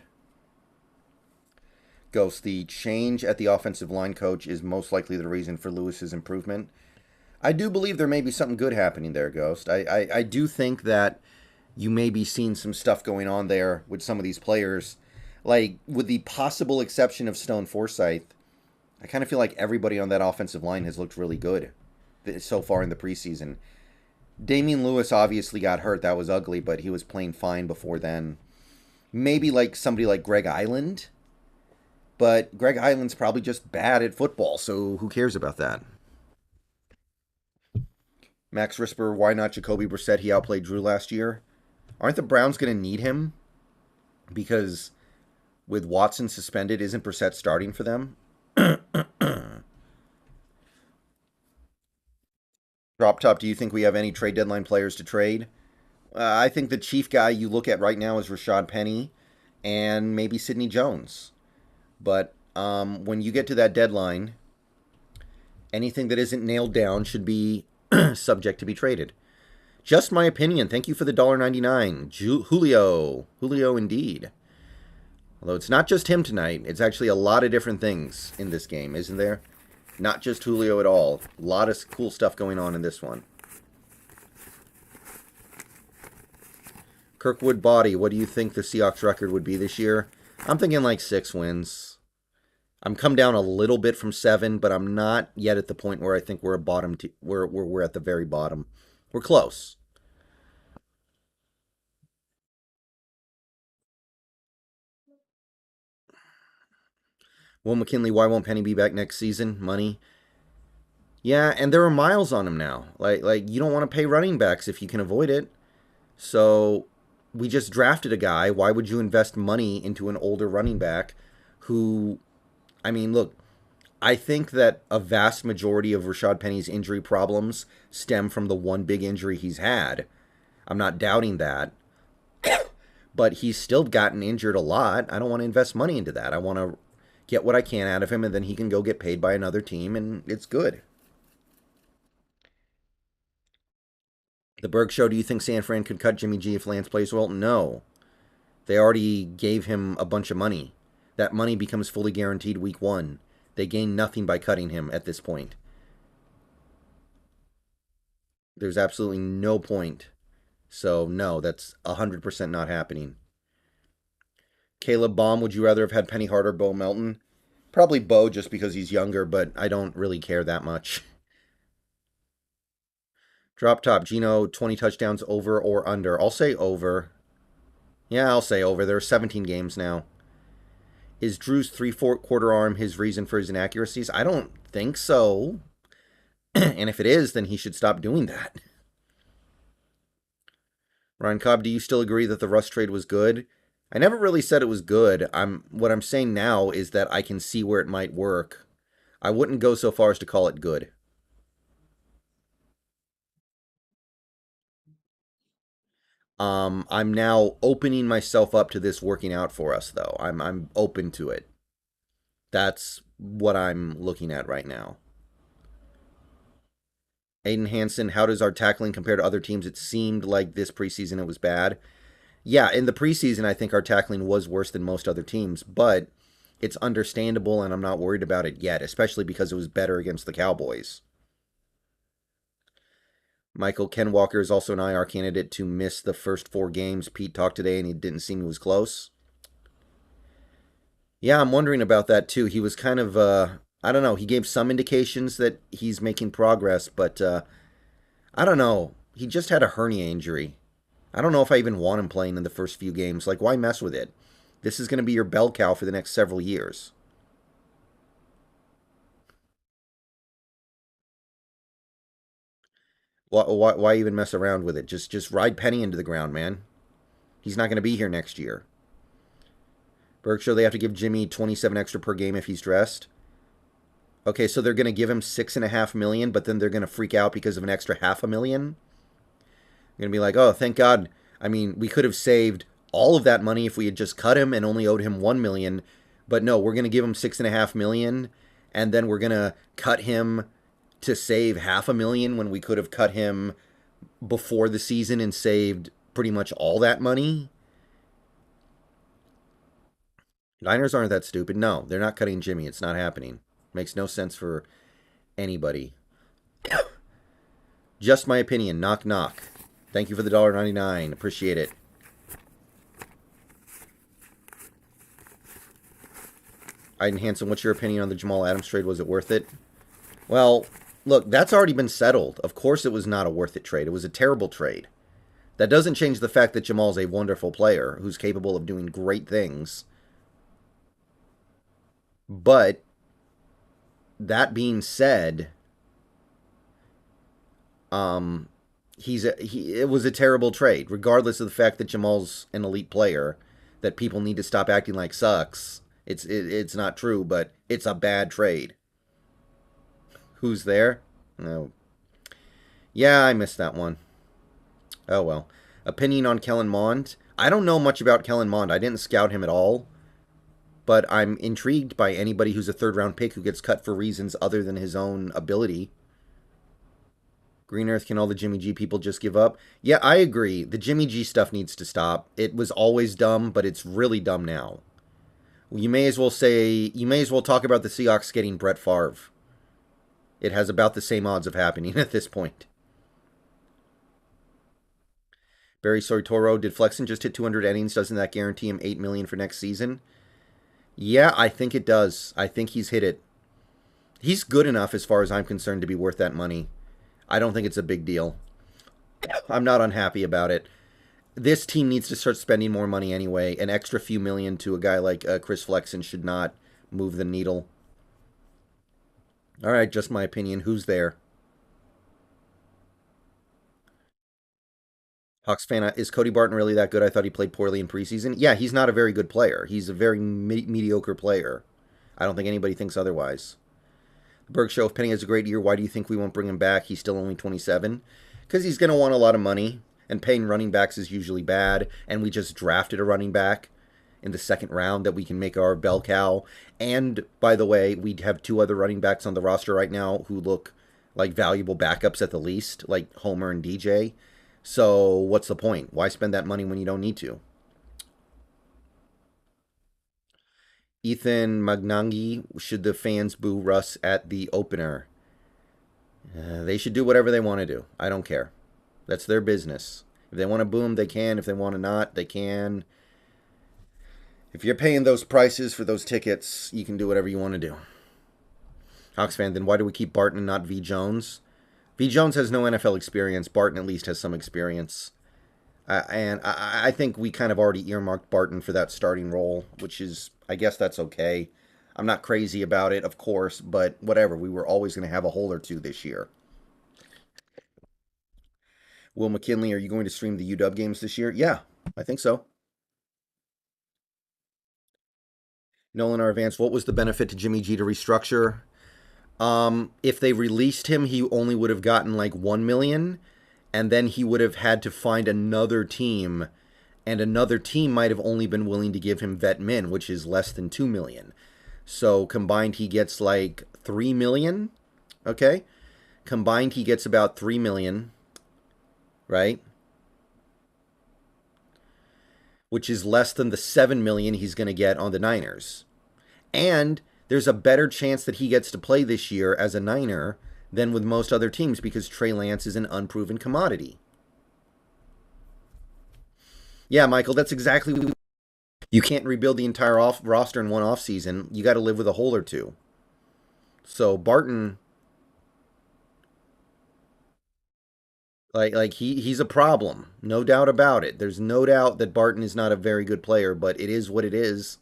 S1: Ghost, the change at the offensive line coach is most likely the reason for Lewis's improvement. I do believe there may be something good happening there, Ghost. I do think that you may be seeing some stuff going on there with some of these players. Like, with the possible exception of Stone Forsythe, I kind of feel like everybody on that offensive line has looked really good so far in the preseason. Damian Lewis obviously got hurt. That was ugly, but he was playing fine before then. Maybe like somebody like Greg Island, but Greg Island's probably just bad at football, so who cares about that? Max Risper, why not Jacoby Brissett? He outplayed Drew last year. Aren't the Browns going to need him? Because with Watson suspended, isn't Brissett starting for them? Drop Top, do you think we have any trade deadline players to trade? I think the chief guy you look at right now is Rashad Penny and maybe Sidney Jones. But when you get to that deadline, anything that isn't nailed down should be subject to be traded. Just my opinion. Thank you for the $1.99. Julio. Julio indeed. Although it's not just him tonight. It's actually a lot of different things in this game, isn't there? Not just Julio at all. A lot of cool stuff going on in this one. Kirkwood Body, what do you think the Seahawks record would be this year? I'm thinking like 6 wins. I'm come down a little bit from 7, but I'm not yet at the point where I think we're a bottom. We're at the very bottom. We're close. Will McKinley, why won't Penny be back next season? Money. Yeah, and there are miles on him now. Like you don't want to pay running backs if you can avoid it. So we just drafted a guy. Why would you invest money into an older running back who, I mean, look, I think that a vast majority of Rashad Penny's injury problems stem from the one big injury he's had. I'm not doubting that. But he's still gotten injured a lot. I don't want to invest money into that. I want to get what I can out of him, and then he can go get paid by another team, and it's good. The Berg Show, do you think San Fran could cut Jimmy G if Lance plays well? No. They already gave him a bunch of money. That money becomes fully guaranteed week 1. They gain nothing by cutting him at this point. There's absolutely no point. So, no, that's 100% not happening. Caleb Baum, would you rather have had Penny Hart or Bo Melton? Probably Bo just because he's younger, but I don't really care that much. Drop Top, Geno, 20 touchdowns over or under? I'll say over. Yeah, I'll say over. There are 17 games now. Is Drew's 3/4 arm his reason for his inaccuracies? I don't think so. And if it is, then he should stop doing that. Ryan Cobb, do you still agree that the Russ trade was good? I never really said it was good. What I'm saying now is that I can see where it might work. I wouldn't go so far as to call it good. I'm now opening myself up to this working out for us, though. I'm open to it. That's what I'm looking at right now. Aiden Hansen, how does our tackling compare to other teams? It seemed like this preseason it was bad. Yeah, in the preseason, I think our tackling was worse than most other teams, but it's understandable, and I'm not worried about it yet, especially because it was better against the Cowboys. Michael Ken Walker is also an IR candidate to miss the first 4 games. Pete talked today, and he didn't seem he was close. Yeah, I'm wondering about that too. He was kind of, I don't know. He gave some indications that he's making progress, but I don't know. He just had a hernia injury. I don't know if I even want him playing in the first few games. Like, why mess with it? This is going to be your bell cow for the next several years. Why even mess around with it? Just ride Penny into the ground, man. He's not going to be here next year. Berkshire, they have to give Jimmy 27 extra per game if he's dressed. Okay, so they're going to give him $6.5 million, but then they're going to freak out because of an extra $500,000. They're going to be like, oh, thank God. I mean, we could have saved all of that money if we had just cut him and only owed him $1 million. But no, we're going to give him $6.5 million, and then we're going to cut him to save $500,000 when we could have cut him before the season and saved pretty much all that money. Niners aren't that stupid. No, they're not cutting Jimmy. It's not happening. Makes no sense for anybody. Just my opinion. Knock, knock. Thank you for the $1.99. Appreciate it. Aiden Hansen, what's your opinion on the Jamal Adams trade? Was it worth it? Well, look, that's already been settled. Of course it was not a worth it trade. It was a terrible trade. That doesn't change the fact that Jamal's a wonderful player who's capable of doing great things. But that being said, it was a terrible trade, regardless of the fact that Jamal's an elite player. That people need to stop acting like sucks. It's not true, but it's a bad trade. Who's there? No. Yeah, I missed that one. Oh well. Opinion on Kellen Mond? I don't know much about Kellen Mond. I didn't scout him at all. But I'm intrigued by anybody who's a third round pick who gets cut for reasons other than his own ability. Green Earth, can all the Jimmy G people just give up? Yeah, I agree. The Jimmy G stuff needs to stop. It was always dumb, but it's really dumb now. You may as well talk about the Seahawks getting Brett Favre. It has about the same odds of happening at this point. Barry Soritoro, did Flexen just hit 200 innings? Doesn't that guarantee him $8 million for next season? Yeah, I think it does. I think he's hit it. He's good enough as far as I'm concerned to be worth that money. I don't think it's a big deal. I'm not unhappy about it. This team needs to start spending more money anyway. An extra few million to a guy like Chris Flexen should not move the needle. All right, just my opinion. Who's there? Hawks fan, is Cody Barton really that good? I thought he played poorly in preseason. Yeah, he's not a very good player. He's a very mediocre player. I don't think anybody thinks otherwise. The Berg Show, if Penny has a great year, why do you think we won't bring him back? He's still only 27. Because he's going to want a lot of money, and paying running backs is usually bad, and we just drafted a running back in the second round that we can make our bell cow. And, by the way, we have 2 other running backs on the roster right now who look like valuable backups at the least, like Homer and DJ. So what's the point? Why spend that money when you don't need to? Ethan Magnangi, should the fans boo Russ at the opener? They should do whatever they want to do. I don't care. That's their business. If they want to boo him, they can. If they want to not, they can. If you're paying those prices for those tickets, you can do whatever you want to do. Hawks fan, then why do we keep Barton and not V. Jones? V. Jones has no NFL experience. Barton at least has some experience. And I think we kind of already earmarked Barton for that starting role, which is, I guess that's okay. I'm not crazy about it, of course, but whatever. We were always going to have a hole or two this year. Will McKinley, are you going to stream the UW games this year? Yeah, I think so. nolanrvance, what was the benefit to Jimmy G to restructure? If they released him, he only would have gotten like 1 million, and then he would have had to find another team, and another team might have only been willing to give him vet min, which is less than 2 million. So combined, he gets like 3 million. Okay, combined, he gets about 3 million, right? Which is less than the 7 million he's going to get on the Niners. And there's a better chance that he gets to play this year as a Niner than with most other teams because Trey Lance is an unproven commodity. Yeah, Michael, that's exactly what you can't rebuild the entire roster in one offseason. You got to live with a hole or two. So Barton, he's a problem, no doubt about it. There's no doubt that Barton is not a very good player, but it is what it is.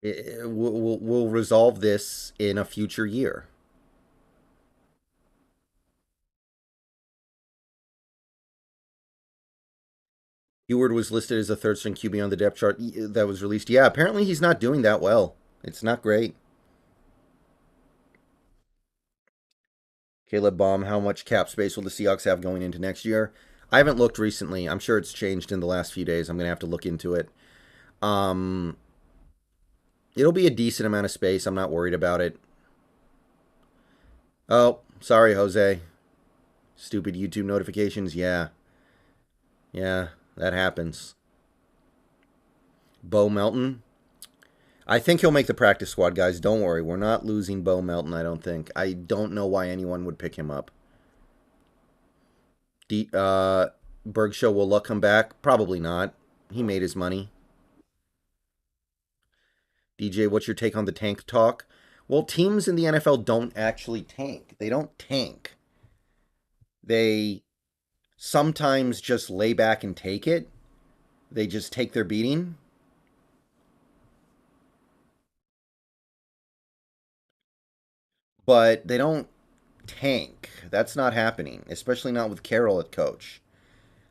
S1: We'll resolve this in a future year. Eward was listed as a third string QB on the depth chart that was released. Yeah, apparently he's not doing that well. It's not great. Caleb Baum, how much cap space will the Seahawks have going into next year? I haven't looked recently. I'm sure it's changed in the last few days. I'm going to have to look into it. Um, it'll be a decent amount of space. I'm not worried about it. Oh, sorry, Jose. Stupid YouTube notifications. Yeah. Yeah, that happens. Bo Melton. I think he'll make the practice squad, guys. Don't worry. We're not losing Bo Melton, I don't think. I don't know why anyone would pick him up. Berg Show, will Luck come back? Probably not. He made his money. DJ, what's your take on the tank talk? Well, teams in the NFL don't actually tank. They don't tank. They sometimes just lay back and take it. They just take their beating. But they don't tank. That's not happening, especially not with Carroll at coach.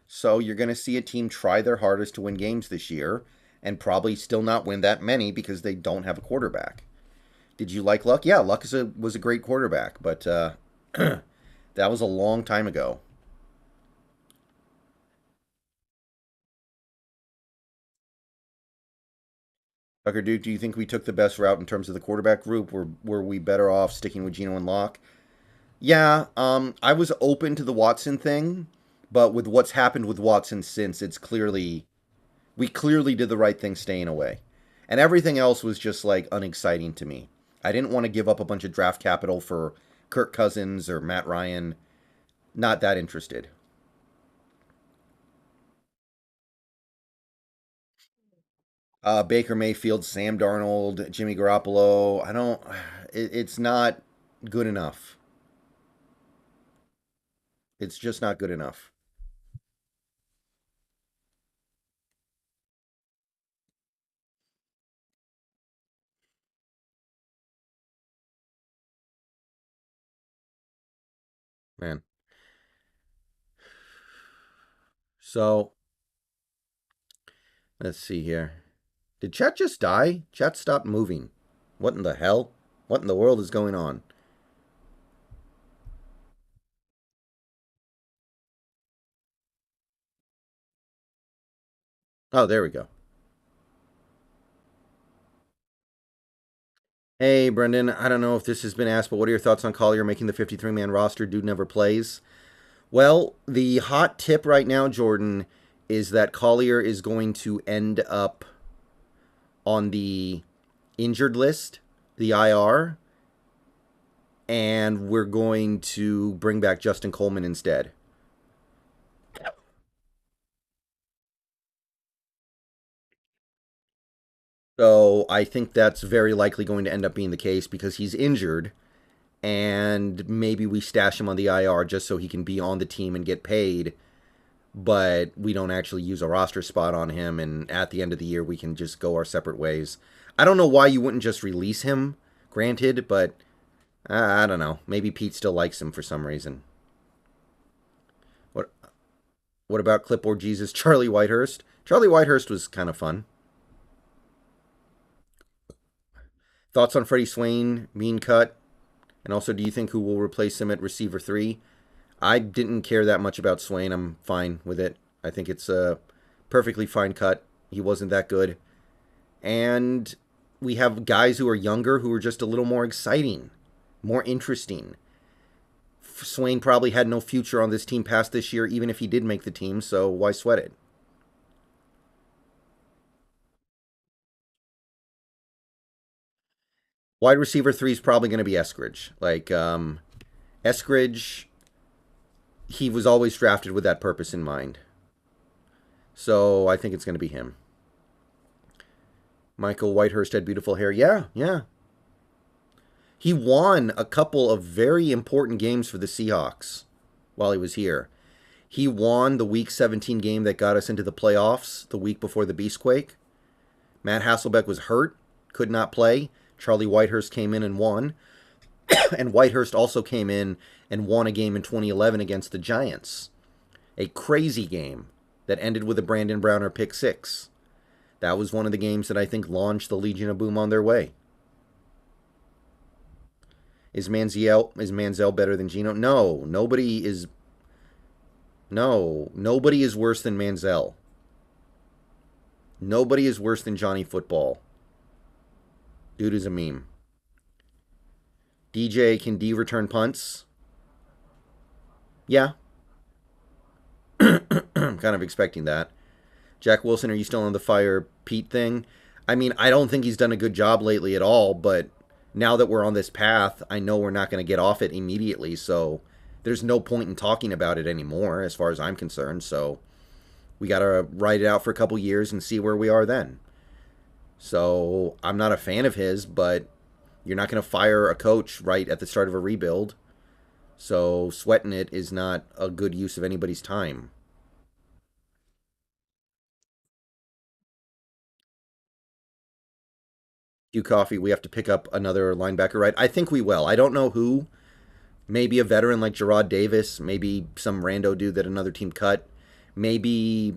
S1: So you're going to see a team try their hardest to win games this year and probably still not win that many because they don't have a quarterback. Did you like Luck? Yeah, Luck was a great quarterback, but that was a long time ago. Tucker Duke, do you think we took the best route in terms of the quarterback group? Were we better off sticking with Geno and Locke? Yeah, I was open to the Watson thing, but with what's happened with Watson since, we clearly did the right thing staying away. And everything else was just like unexciting to me. I didn't want to give up a bunch of draft capital for Kirk Cousins or Matt Ryan. Not that interested. Baker Mayfield, Sam Darnold, Jimmy Garoppolo. I don't. It's not good enough. It's just not good enough. Man. So let's see here. Did Chet just die? Chet stopped moving. What in the hell? What in the world is going on? Oh, there we go. Hey, Brendan. I don't know if this has been asked, but what are your thoughts on Collier making the 53-man roster? Dude never plays. Well, the hot tip right now, Jordan, is that Collier is going to end up on the injured list, the IR, and we're going to bring back Justin Coleman instead. So I think that's very likely going to end up being the case because he's injured, and maybe we stash him on the IR just so he can be on the team and get paid, but we don't actually use a roster spot on him, and at the end of the year we can just go our separate ways. I don't know why you wouldn't just release him, Granted, but I don't know. Maybe Pete still likes him for some reason. What What about Clipboard Jesus? Charlie Whitehurst. Charlie Whitehurst was kind of fun. Thoughts on Freddie Swain being cut? And also, do you think who will replace him at receiver 3? I didn't care that much about Swain. I'm fine with it. I think it's a perfectly fine cut. He wasn't that good. And we have guys who are younger who are just a little more exciting, more interesting. Swain probably had no future on this team past this year, even if he did make the team, so why sweat it? Wide receiver 3 is probably going to be Eskridge. Eskridge, he was always drafted with that purpose in mind. So I think it's going to be him. Michael Whitehurst had beautiful hair. Yeah, yeah. He won a couple of very important games for the Seahawks while he was here. He won the Week 17 game that got us into the playoffs the week before the Beastquake. Matt Hasselbeck was hurt, could not play. Charlie Whitehurst came in and won. And Whitehurst also came in and won a game in 2011 against the Giants. A crazy game that ended with a Brandon Browner pick 6. That was one of the games that I think launched the Legion of Boom on their way. Is Manziel better than Geno? No, nobody is. No, nobody is worse than Manziel. Nobody is worse than Johnny Football. Dude is a meme. DJ, can D return punts? Yeah. I'm kind of expecting that. Jack Wilson, are you still on the Fire Pete thing? I mean, I don't think he's done a good job lately at all, but now that we're on this path, I know we're not going to get off it immediately, so there's no point in talking about it anymore as far as I'm concerned, so we got to ride it out for a couple years and see where we are then. So I'm not a fan of his, but you're not going to fire a coach right at the start of a rebuild, so sweating it is not a good use of anybody's time. You Coffee, we have to pick up another linebacker, right? I think we will. I don't know who. Maybe a veteran like Gerard Davis. Maybe some rando dude that another team cut. Maybe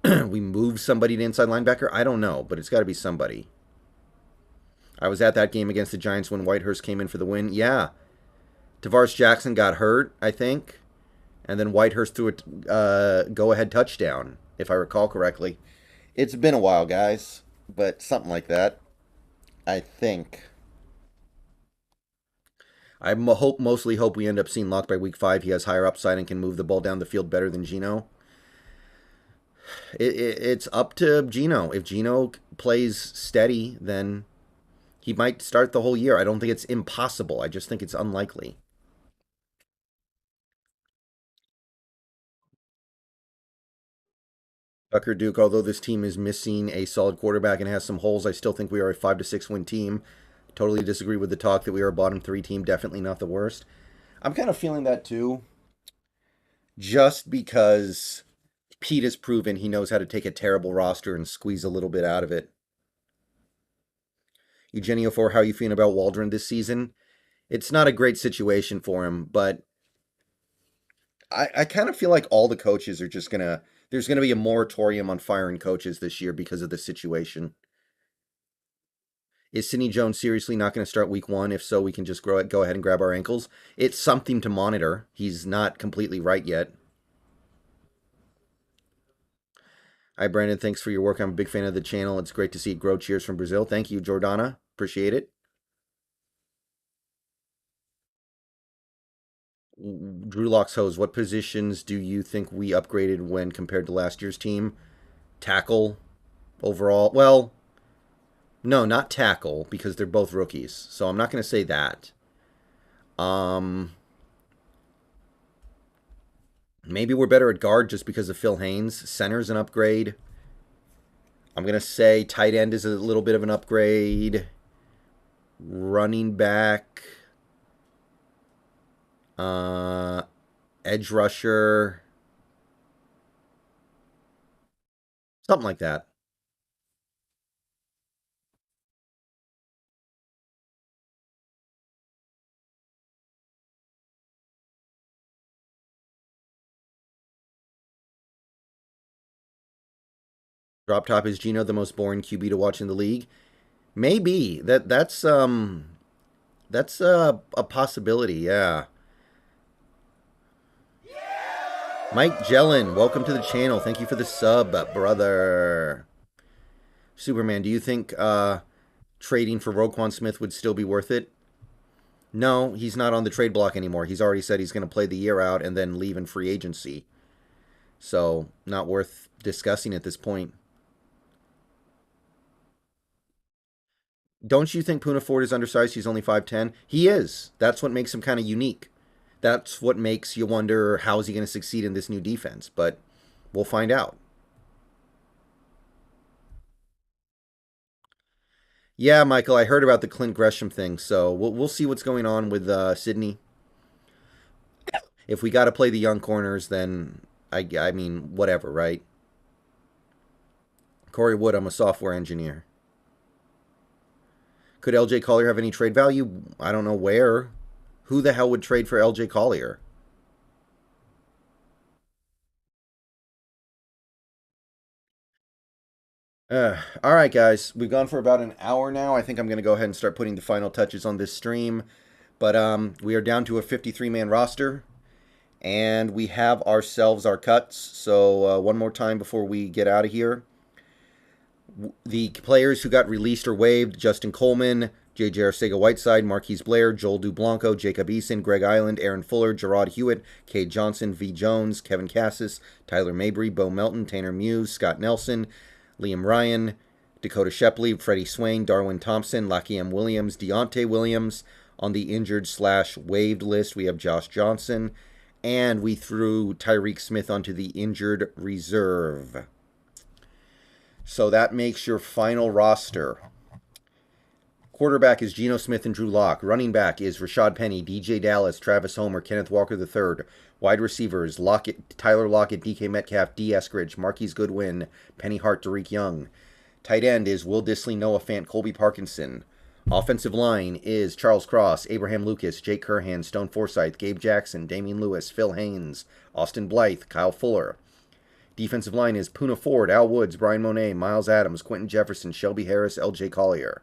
S1: we move somebody to inside linebacker. I don't know, but it's got to be somebody. I was at that game against the Giants when Whitehurst came in for the win. Yeah. Tavares Jackson got hurt, I think. And then Whitehurst threw a go-ahead touchdown, if I recall correctly. It's been a while, guys, but something like that. I think. Mostly hope we end up seeing Locke by week 5. He has higher upside and can move the ball down the field better than Geno. It's up to Geno. If Geno plays steady, then he might start the whole year. I don't think it's impossible. I just think it's unlikely. Tucker Duke, although this team is missing a solid quarterback and has some holes, I still think we are a 5 to 6 win team. Totally disagree with the talk that we are a bottom 3 team. Definitely not the worst. I'm kind of feeling that too. Just because Pete has proven he knows how to take a terrible roster and squeeze a little bit out of it. Eugenio, for how you feeling about Waldron this season? It's not a great situation for him, but I kind of feel like all the coaches are just gonna. There's gonna be a moratorium on firing coaches this year because of the situation. Is Sidney Jones seriously not going to start week 1? If so, we can just go ahead and grab our ankles. It's something to monitor. He's not completely right yet. Hi, Brandon. Thanks for your work. I'm a big fan of the channel. It's great to see it grow. Cheers from Brazil. Thank you, Jordana. Appreciate it. Drew Locks Hose, what positions do you think we upgraded when compared to last year's team? Tackle overall? Well, no, not tackle because they're both rookies. So I'm not going to say that. Maybe we're better at guard just because of Phil Haynes. Center's an upgrade. I'm going to say tight end is a little bit of an upgrade. Running back. Edge rusher. Something like that. Drop top, is Geno the most boring QB to watch in the league? Maybe. That's a possibility, yeah. Mike Jellin, welcome to the channel. Thank you for the sub, brother. Superman, do you think trading for Roquan Smith would still be worth it? No, he's not on the trade block anymore. He's already said he's going to play the year out and then leave in free agency. So, not worth discussing at this point. Don't you think Poona Ford is undersized? He's only 5'10". He is. That's what makes him kind of unique. That's what makes you wonder, how is he going to succeed in this new defense? But we'll find out. Yeah, Michael, I heard about the Clint Gresham thing, so we'll see what's going on with Sydney. If we got to play the young corners, then I mean, whatever, right? Corey Wood, I'm a software engineer. Could LJ Collier have any trade value? I don't know where. Who the hell would trade for LJ Collier? All right, guys. We've gone for about an hour now. I think I'm going to go ahead and start putting the final touches on this stream. But we are down to a 53-man roster. And we have ourselves our cuts. So one more time before we get out of here. The players who got released or waived: Justin Coleman, J.J. Arcega-Whiteside, Marquise Blair, Joel Dublanco, Jacob Eason, Greg Island, Aaron Fuller, Gerard Hewitt, Cade Johnson, V. Jones, Kevin Cassis, Tyler Mabry, Bo Melton, Tanner Muse, Scott Nelson, Liam Ryan, Dakota Shepley, Freddie Swain, Darwin Thompson, Lakiem Williams, Deontay Williams. On the injured/waived list, we have Josh Johnson, and we threw Tyreek Smith onto the injured reserve. So that makes your final roster. Quarterback is Geno Smith and Drew Lock. Running back is Rashad Penny, DJ Dallas, Travis Homer, Kenneth Walker III. Wide receivers, Tyler Lockett, DK Metcalf, D. Eskridge, Marquise Goodwin, Penny Hart, Derek Young. Tight end is Will Dissly, Noah Fant, Colby Parkinson. Offensive line is Charles Cross, Abraham Lucas, Jake Curhan, Stone Forsythe, Gabe Jackson, Damian Lewis, Phil Haynes, Austin Blythe, Kyle Fuller. Defensive line is Poona Ford, Al Woods, Brian Monet, Miles Adams, Quentin Jefferson, Shelby Harris, L.J. Collier.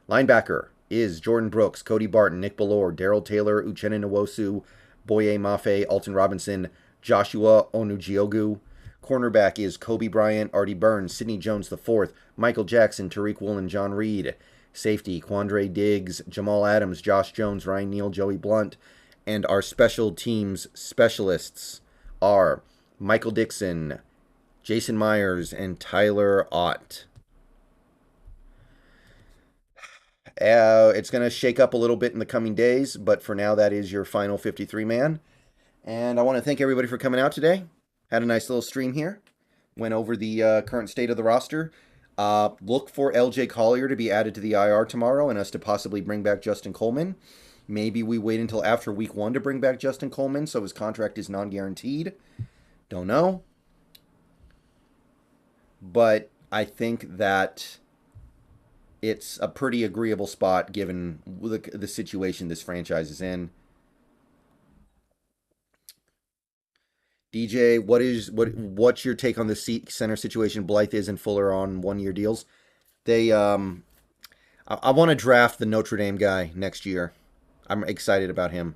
S1: Linebacker is Jordan Brooks, Cody Barton, Nick Ballore, Daryl Taylor, Uchenna Nwosu, Boye Mafe, Alton Robinson, Joshua Onujiogu. Cornerback is Kobe Bryant, Artie Burns, Sidney Jones IV, Michael Jackson, Tariq Woolen, John Reed. Safety, Quandre Diggs, Jamal Adams, Josh Jones, Ryan Neal, Joey Blunt. And our special teams specialists are Michael Dixon, Jason Myers, and Tyler Ott. It's going to shake up a little bit in the coming days, but for now, that is your final 53-man. And I want to thank everybody for coming out today. Had a nice little stream here. Went over the current state of the roster. Look for LJ Collier to be added to the IR tomorrow and us to possibly bring back Justin Coleman. Maybe we wait until after week 1 to bring back Justin Coleman so his contract is non-guaranteed. Don't know. But I think that it's a pretty agreeable spot given the situation this franchise is in. DJ, what's your take on the center situation? Blythe is and Fuller on 1-year deals. I want to draft the Notre Dame guy next year. I'm excited about him.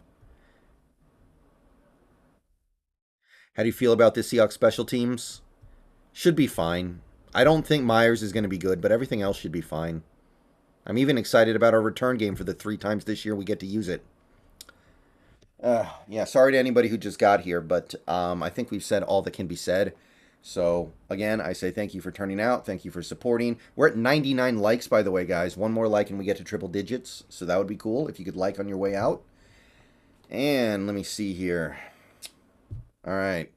S1: How do you feel about the Seahawks special teams? Should be fine. I don't think Myers is going to be good, but everything else should be fine. I'm even excited about our return game for the 3 times this year we get to use it. Yeah, sorry to anybody who just got here, but I think we've said all that can be said. So, again, I say thank you for turning out. Thank you for supporting. We're at 99 likes, by the way, guys. One more like and we get to triple digits. So that would be cool if you could like on your way out. And let me see here. All right.